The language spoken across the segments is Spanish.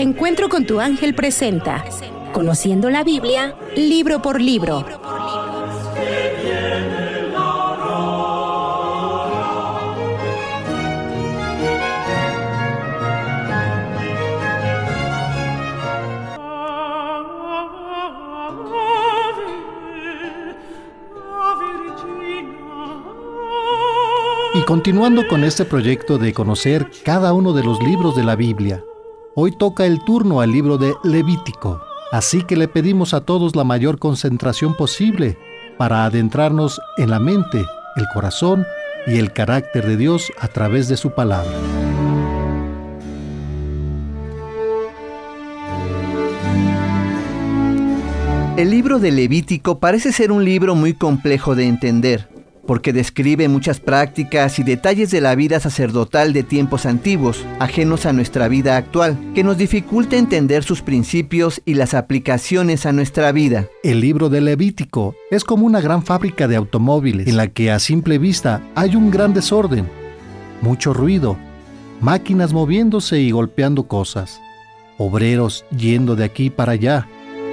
Encuentro con tu ángel presenta Conociendo la Biblia, libro por libro. Y continuando con este proyecto de conocer cada uno de los libros de la Biblia, hoy toca el turno al libro de Levítico, así que le pedimos a todos la mayor concentración posible para adentrarnos en la mente, el corazón y el carácter de Dios a través de su palabra. El libro de Levítico parece ser un libro muy complejo de entender, porque describe muchas prácticas y detalles de la vida sacerdotal de tiempos antiguos, ajenos a nuestra vida actual, que nos dificulta entender sus principios y las aplicaciones a nuestra vida. El libro de Levítico es como una gran fábrica de automóviles, en la que a simple vista hay un gran desorden, mucho ruido, máquinas moviéndose y golpeando cosas, obreros yendo de aquí para allá,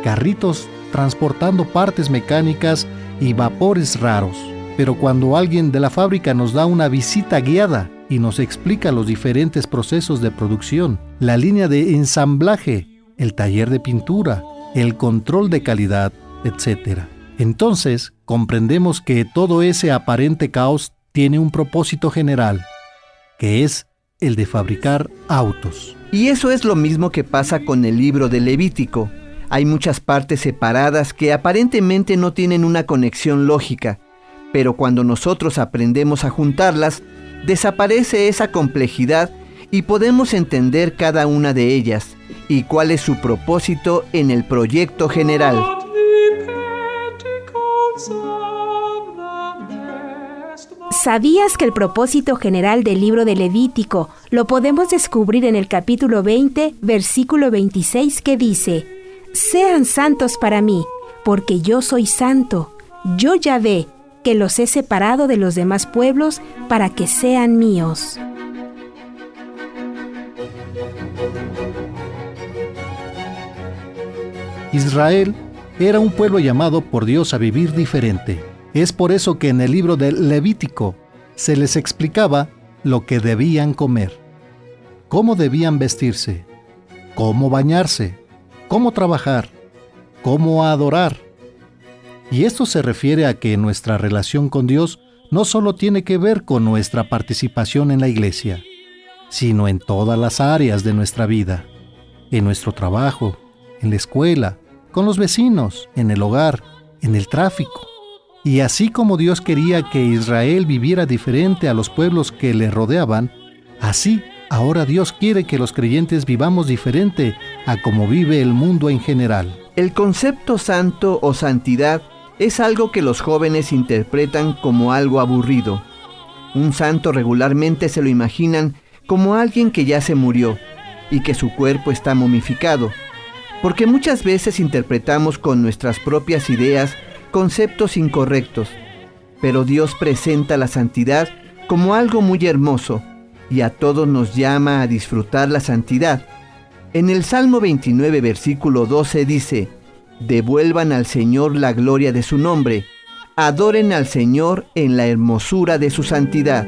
carritos transportando partes mecánicas y vapores raros. Pero cuando alguien de la fábrica nos da una visita guiada y nos explica los diferentes procesos de producción, la línea de ensamblaje, el taller de pintura, el control de calidad, etc., entonces comprendemos que todo ese aparente caos tiene un propósito general, que es el de fabricar autos. Y eso es lo mismo que pasa con el libro de Levítico. Hay muchas partes separadas que aparentemente no tienen una conexión lógica, pero cuando nosotros aprendemos a juntarlas, desaparece esa complejidad y podemos entender cada una de ellas y cuál es su propósito en el proyecto general. ¿Sabías que el propósito general del libro de Levítico lo podemos descubrir en el capítulo 20, versículo 26, que dice: «Sean santos para mí, porque yo soy santo, yo Yahvé, que los he separado de los demás pueblos para que sean míos». Israel era un pueblo llamado por Dios a vivir diferente. Es por eso que en el libro del Levítico se les explicaba lo que debían comer, cómo debían vestirse, cómo bañarse, cómo trabajar, cómo adorar. Y esto se refiere a que nuestra relación con Dios no solo tiene que ver con nuestra participación en la iglesia, sino en todas las áreas de nuestra vida, en nuestro trabajo, en la escuela, con los vecinos, en el hogar, en el tráfico. Y así como Dios quería que Israel viviera diferente a los pueblos que le rodeaban, así ahora Dios quiere que los creyentes vivamos diferente a como vive el mundo en general. El concepto santo o santidad es algo que los jóvenes interpretan como algo aburrido. Un santo regularmente se lo imaginan como alguien que ya se murió y que su cuerpo está momificado, porque muchas veces interpretamos con nuestras propias ideas conceptos incorrectos. Pero Dios presenta la santidad como algo muy hermoso y a todos nos llama a disfrutar la santidad. En el Salmo 29, versículo 12 dice: «Devuelvan al Señor la gloria de su nombre, adoren al Señor en la hermosura de su santidad».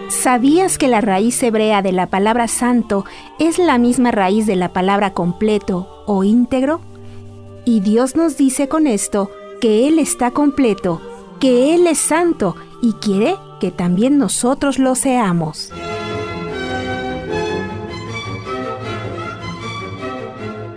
¿Sabías que la raíz hebrea de la palabra santo es la misma raíz de la palabra completo o íntegro? Y Dios nos dice con esto que Él está completo, que Él es santo y quiere que también nosotros lo seamos.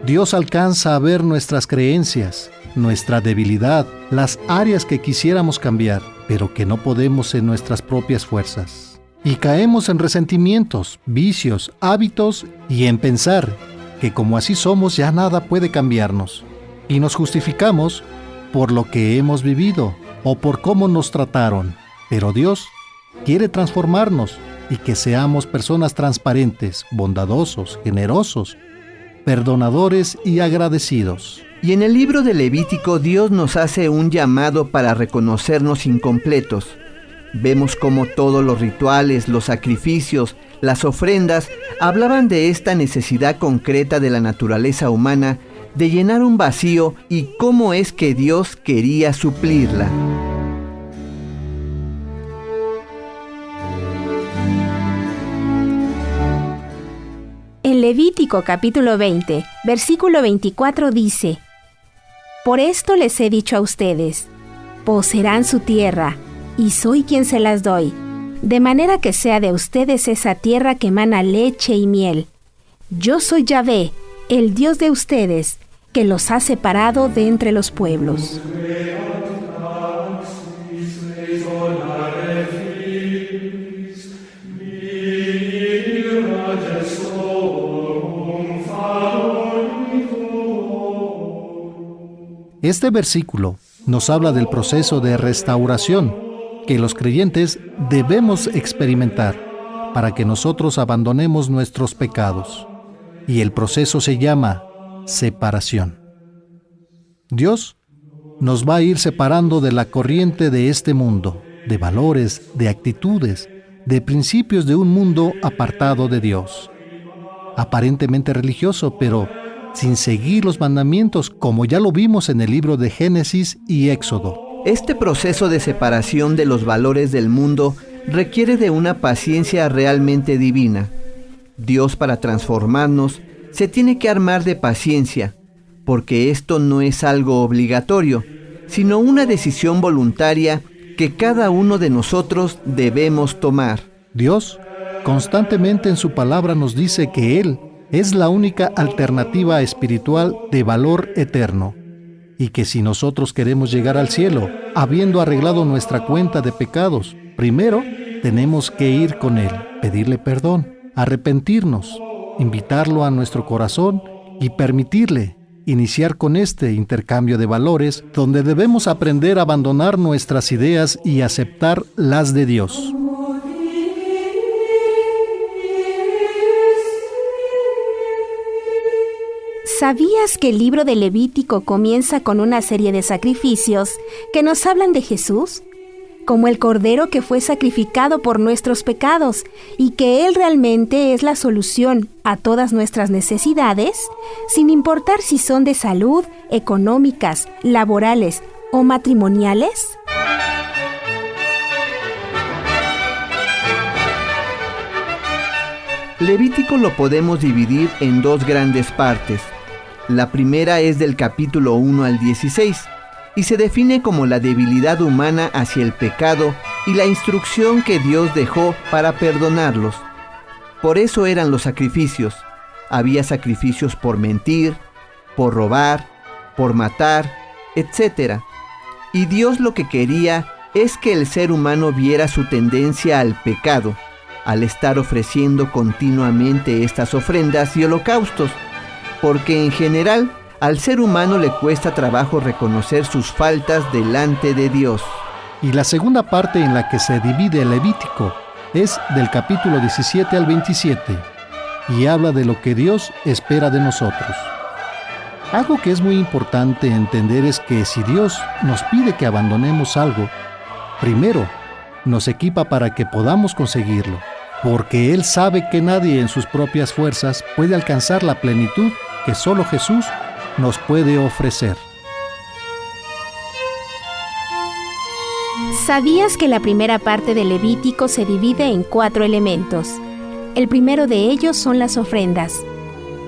Dios alcanza a ver nuestras creencias, nuestra debilidad, las áreas que quisiéramos cambiar, pero que no podemos en nuestras propias fuerzas. Y caemos en resentimientos, vicios, hábitos y en pensar que como así somos ya nada puede cambiarnos. Y nos justificamos por lo que hemos vivido o por cómo nos trataron. Pero Dios quiere transformarnos y que seamos personas transparentes, bondadosos, generosos, perdonadores y agradecidos. Y en el libro de Levítico Dios nos hace un llamado para reconocernos incompletos, Vemos cómo todos los rituales, los sacrificios, las ofrendas hablaban de esta necesidad concreta de la naturaleza humana de llenar un vacío y cómo es que Dios quería suplirla. En Levítico capítulo 20, versículo 24 dice: Por esto les he dicho a ustedes, poseerán su tierra, y soy quien se las doy, de manera que sea de ustedes esa tierra que emana leche y miel. Yo soy Yahvé, el Dios de ustedes, que los ha separado de entre los pueblos. Este versículo nos habla del proceso de restauración que los creyentes debemos experimentar para que nosotros abandonemos nuestros pecados. Y el proceso se llama separación. Dios nos va a ir separando de la corriente de este mundo, de valores, de actitudes, de principios de un mundo apartado de Dios. Aparentemente religioso, pero sin seguir los mandamientos, como ya lo vimos en el libro de Génesis y Éxodo. Este proceso de separación de los valores del mundo requiere de una paciencia realmente divina. Dios, para transformarnos, se tiene que armar de paciencia, porque esto no es algo obligatorio, sino una decisión voluntaria que cada uno de nosotros debemos tomar. Dios constantemente en su palabra nos dice que Él es la única alternativa espiritual de valor eterno, y que si nosotros queremos llegar al cielo, habiendo arreglado nuestra cuenta de pecados, primero tenemos que ir con Él, pedirle perdón, arrepentirnos, invitarlo a nuestro corazón y permitirle iniciar con este intercambio de valores, donde debemos aprender a abandonar nuestras ideas y aceptar las de Dios. ¿Sabías que el libro de Levítico comienza con una serie de sacrificios que nos hablan de Jesús? Como el Cordero que fue sacrificado por nuestros pecados y que Él realmente es la solución a todas nuestras necesidades, sin importar si son de salud, económicas, laborales o matrimoniales. Levítico lo podemos dividir en dos grandes partes. La primera es del capítulo 1 al 16 y se define como la debilidad humana hacia el pecado y la instrucción que Dios dejó para perdonarlos. Por eso eran los sacrificios. Había sacrificios por mentir, por robar, por matar, etc. Y Dios lo que quería es que el ser humano viera su tendencia al pecado, al estar ofreciendo continuamente estas ofrendas y holocaustos, porque en general al ser humano le cuesta trabajo reconocer sus faltas delante de Dios. Y la segunda parte en la que se divide el Levítico es del capítulo 17 al 27 y habla de lo que Dios espera de nosotros. Algo que es muy importante entender es que si Dios nos pide que abandonemos algo, primero nos equipa para que podamos conseguirlo, porque Él sabe que nadie en sus propias fuerzas puede alcanzar la plenitud que solo Jesús nos puede ofrecer. ¿Sabías que la primera parte del Levítico se divide en 4 elementos? El primero de ellos son las ofrendas,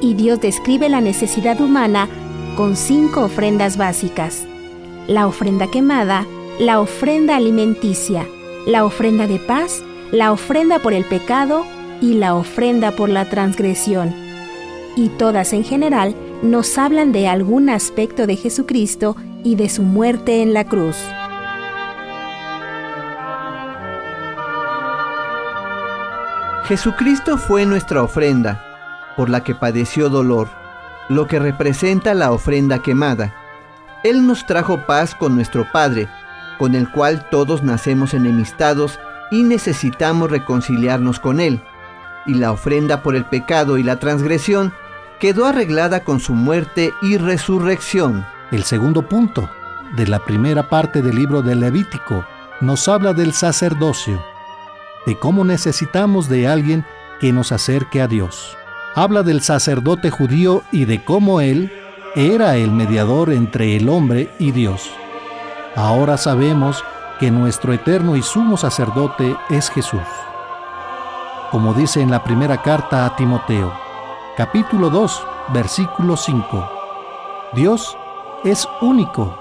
y Dios describe la necesidad humana con 5 ofrendas básicas: la ofrenda quemada, la ofrenda alimenticia, la ofrenda de paz, la ofrenda por el pecado y la ofrenda por la transgresión. Y todas en general nos hablan de algún aspecto de Jesucristo y de su muerte en la cruz. Jesucristo fue nuestra ofrenda, por la que padeció dolor, lo que representa la ofrenda quemada. Él nos trajo paz con nuestro Padre, con el cual todos nacemos enemistados y necesitamos reconciliarnos con Él. Y la ofrenda por el pecado y la transgresión quedó arreglada con su muerte y resurrección. El segundo punto de la primera parte del libro del Levítico nos habla del sacerdocio, de cómo necesitamos de alguien que nos acerque a Dios. Habla del sacerdote judío y de cómo él era el mediador entre el hombre y Dios. Ahora sabemos que nuestro eterno y sumo sacerdote es Jesús. Como dice en la primera carta a Timoteo, capítulo 2, versículo 5, Dios es único,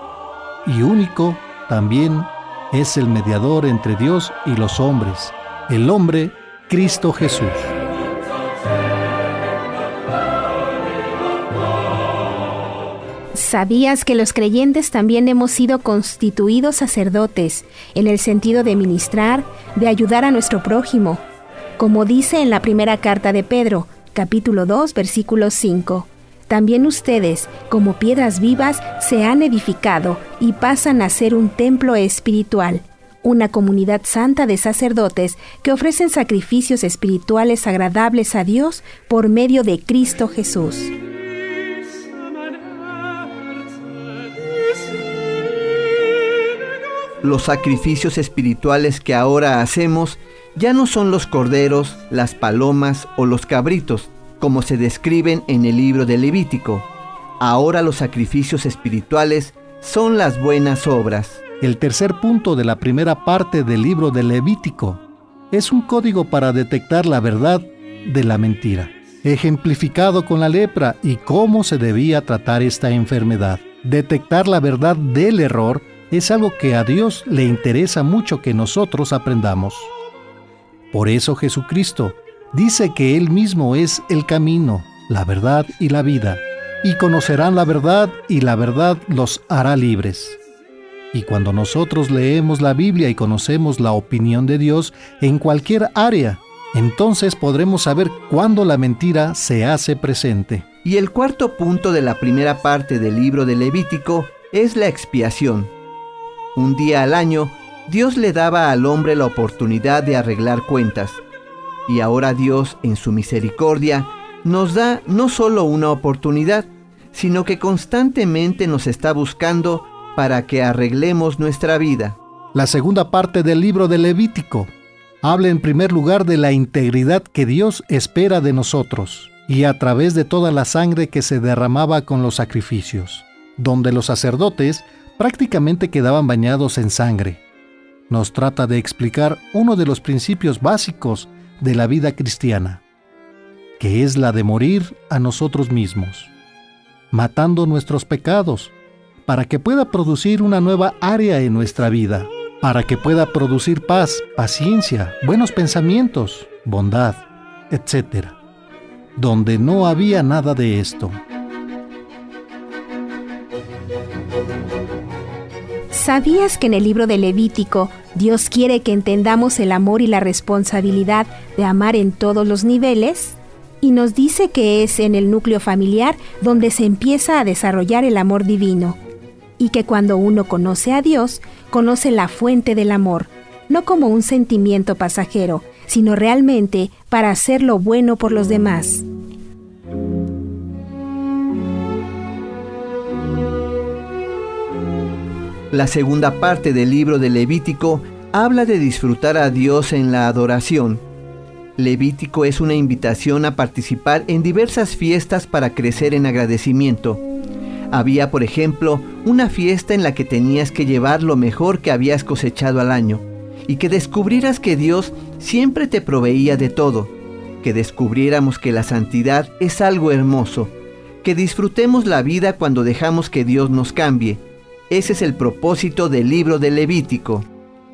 y único también es el mediador entre Dios y los hombres, el hombre Cristo Jesús. ¿Sabías que los creyentes también hemos sido constituidos sacerdotes en el sentido de ministrar, de ayudar a nuestro prójimo? Como dice en la primera carta de Pedro, capítulo 2, versículo 5. También ustedes, como piedras vivas, se han edificado y pasan a ser un templo espiritual, una comunidad santa de sacerdotes que ofrecen sacrificios espirituales agradables a Dios por medio de Cristo Jesús. Los sacrificios espirituales que ahora hacemos ya no son los corderos, las palomas o los cabritos, como se describen en el libro de Levítico. Ahora los sacrificios espirituales son las buenas obras. El tercer punto de la primera parte del libro de Levítico es un código para detectar la verdad de la mentira, ejemplificado con la lepra y cómo se debía tratar esta enfermedad. Detectar la verdad del error es algo que a Dios le interesa mucho que nosotros aprendamos. Por eso Jesucristo dice que Él mismo es el camino, la verdad y la vida, y conocerán la verdad y la verdad los hará libres. Y cuando nosotros leemos la Biblia y conocemos la opinión de Dios en cualquier área, entonces podremos saber cuándo la mentira se hace presente. Y el cuarto punto de la primera parte del libro de Levítico es la expiación. Un día al año, Dios le daba al hombre la oportunidad de arreglar cuentas. Y ahora Dios, en su misericordia, nos da no solo una oportunidad, sino que constantemente nos está buscando para que arreglemos nuestra vida. La segunda parte del libro de Levítico habla en primer lugar de la integridad que Dios espera de nosotros, y a través de toda la sangre que se derramaba con los sacrificios, donde los sacerdotes prácticamente quedaban bañados en sangre. Nos trata de explicar uno de los principios básicos de la vida cristiana, que es la de morir a nosotros mismos, matando nuestros pecados, para que pueda producir una nueva área en nuestra vida, para que pueda producir paz, paciencia, buenos pensamientos, bondad, etc. Donde no había nada de esto. ¿Sabías que en el libro de Levítico Dios quiere que entendamos el amor y la responsabilidad de amar en todos los niveles? Y nos dice que es en el núcleo familiar donde se empieza a desarrollar el amor divino. Y que cuando uno conoce a Dios, conoce la fuente del amor, no como un sentimiento pasajero, sino realmente para hacer lo bueno por los demás. La segunda parte del libro de Levítico habla de disfrutar a Dios en la adoración. Levítico es una invitación a participar en diversas fiestas para crecer en agradecimiento. Había, por ejemplo, una fiesta en la que tenías que llevar lo mejor que habías cosechado al año, y que descubrieras que Dios siempre te proveía de todo, que descubriéramos que la santidad es algo hermoso, que disfrutemos la vida cuando dejamos que Dios nos cambie. Ese es el propósito del libro de Levítico.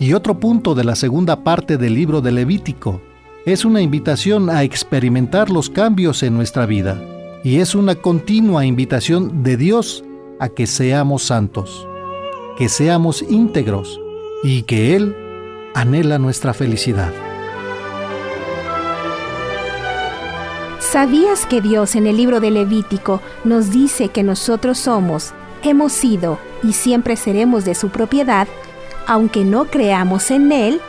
Y otro punto de la segunda parte del libro de Levítico es una invitación a experimentar los cambios en nuestra vida. Y es una continua invitación de Dios a que seamos santos, que seamos íntegros y que Él anhela nuestra felicidad. ¿Sabías que Dios en el libro de Levítico nos dice que nosotros somos, hemos sido y siempre seremos de su propiedad, aunque no creamos en Él,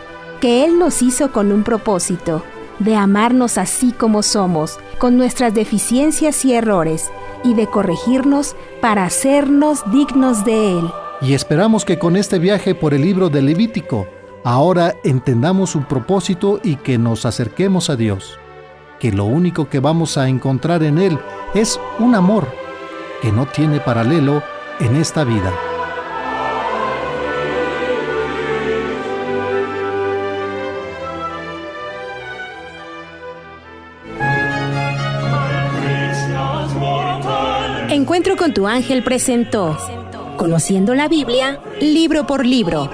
que Él nos hizo con un propósito, de amarnos así como somos, con nuestras deficiencias y errores, y de corregirnos para hacernos dignos de Él? Y esperamos que con este viaje por el libro de Levítico Ahora entendamos su propósito y que nos acerquemos a Dios, que lo único que vamos a encontrar en Él es un amor que no tiene paralelo en esta vida. Encuentro con tu ángel presentó Conociendo la Biblia, libro por libro.